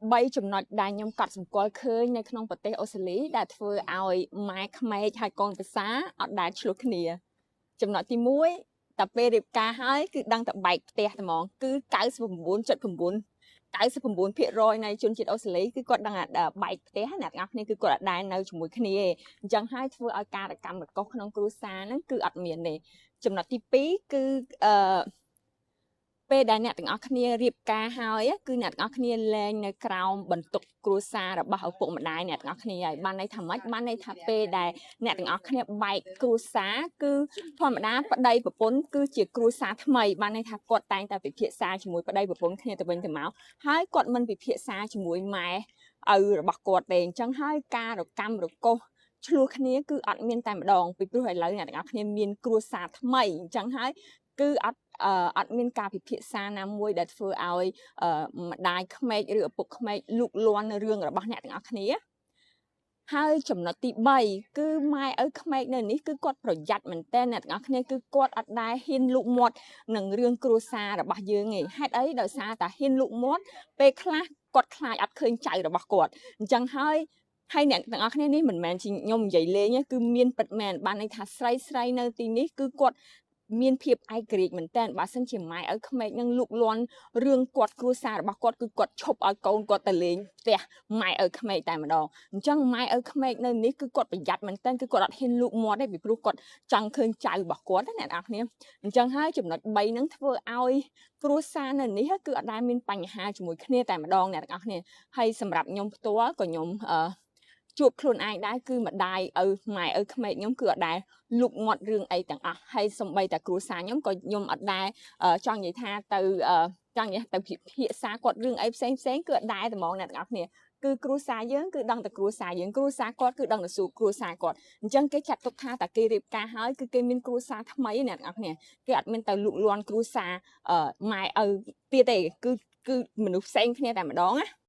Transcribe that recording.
3 ចំណុចដែលខ្ញុំកត់សម្គាល់ឃើញនៅក្នុងប្រទេសអូស្ត្រាលីដែលធ្វើឲ្យម៉ែក្មេកហើយកូនប្រសាអត់ដែលឆ្លោះគ្នាចំណុចទី1តែពេលរៀបការហើយគឺដឹងតែបែកផ្ទះតែហ្មងគឺ99.9% នៃជនជាតិអូស្ត្រាលីគឺគាត់ដឹងថាបែកផ្ទះអ្នកទាំងអស់គ្នាគឺគាត់អត់ដែលនៅជាមួយគ្នាទេអញ្ចឹងហើយធ្វើឲ្យការកម្មរកុសក្នុងគ្រួសារហ្នឹងគឺអត់មានទេចំណុចទី2គឺពេលដែលអ្នកទាំងអស់គ្នារៀបការហើយគឺអ្នកទាំងអស់គ្នាលែងនៅក្រោមបន្ទុកគ្រួសាររបស់ឪពុកម្ដាយអ្នកទាំងអស់គ្នាហើយបានន័យថាម៉េចបានន័យថាពេលដែលអ្នកទាំងអស់គ្នាបែកគ្រួសារគឺធម្មតាប្តីប្រពន្ធគឺជាគ្រួសារថ្មីបានន័យថាគាត់តែងតែពិភាក្សាជាមួយប្តីប្រពន្ធគ្នាទៅវិញទៅមកហើយគាត់មិនពិភាក្សាជាមួយម៉ែឪរបស់គាត់ទេអញ្ចឹងហើយការរកម្មរកុសឆ្លោះគ្នាគឺអត់មានតែម្ដងពីព្រោះឥឡូវអ្នកទាំងអស់គ្នាមានគ្រួសារថ្មីអញ្ចឹងហើយគឺអត់មានការពិភាក្សាណាមួយដែលធ្វើឲ្យម្ដាយក្មេកឬឪពុកក្មេកលូកលាន់នៅរឿងរបស់អ្នកទាំងអស់គ្នាហើយចំណុចទី3គឺម៉ែឪក្មេកនៅនេះគឺគាត់ប្រយ័ត្នមែនតើអ្នកទាំងអស់គ្នាគឺគាត់អត់ដែលហ៊ានលូកមាត់នឹងរឿងគ្រួសាររបស់យើងទេហេតុអីដោយសារតែហ៊ានលូកមាត់ពេលខ្លះគាត់ខ្លាចអត់ឃើញចៅរបស់គាត់អញ្ចឹងហើយអ្នកទាំងអស់គ្នានេះមិនមែនជាខ្ញុំនិយាយលេងទេគឺមានពិតមែនបានន័យថាស្រីនៅទីនេះគឺគាត់មានភាពឯករាជ្យមែនតើបើសិនជាម៉ែឪក្មេកនឹងលូកលាន់រឿងគាត់គ្រួសាររបស់គាត់គឺគាត់ឈប់ឲ្យកូនគាត់ទៅលេងផ្ទះម៉ែឪក្មេកតែម្ដងអញ្ចឹងម៉ែឪក្មេកនៅនេះគឺគាត់ប្រយ័ត្នមែនតើគឺគាត់អត់ហ៊ានលូកមាត់ទេពីព្រោះគាត់ចង់ឃើញចៅរបស់គាត់ណាអ្នកនរគ្នាអញ្ចឹងហើយចំណុច3ហ្នឹងធ្វើឲ្យគ្រួសារនៅនេះគឺអត់ដែលមានបញ្ហាជាមួយគ្នាតែម្ដងអ្នកទាំងអស់គ្នាហើយសម្រាប់ខ្ញុំផ្ទាល់ក៏ខ្ញុំជួបខ្លួនឯងដែរគឺម្ដាយម៉ែឪក្មេកខ្ញុំគឺអត់ដែលលូកមាត់រឿងអីទាំងអស់ហើយសំបីតែគ្រួសារខ្ញុំក៏ខ្ញុំអត់ដែលចង់និយាយថាទៅពិភាក្សាគាត់រឿងអីផ្សេងគឺអត់ដែលតែហ្មងអ្នកទាំងអស់គ្នាគឺគ្រួសារយើងគឺដឹងតែគ្រួសារយើងគ្រួសារគាត់គឺដឹងតែគ្រួសារគាត់អញ្ចឹងគេចាត់ទុកថាតែគេរៀបការហើយគឺគេមានគ្រួសារថ្មីអ្នកទាំងអស់គ្នាគេអត់មានទៅលូកលាន់គ្រួសារម៉ែឪទៀតទេគឺមនុស្សផ្សេងគ្នាតែម្ដងណា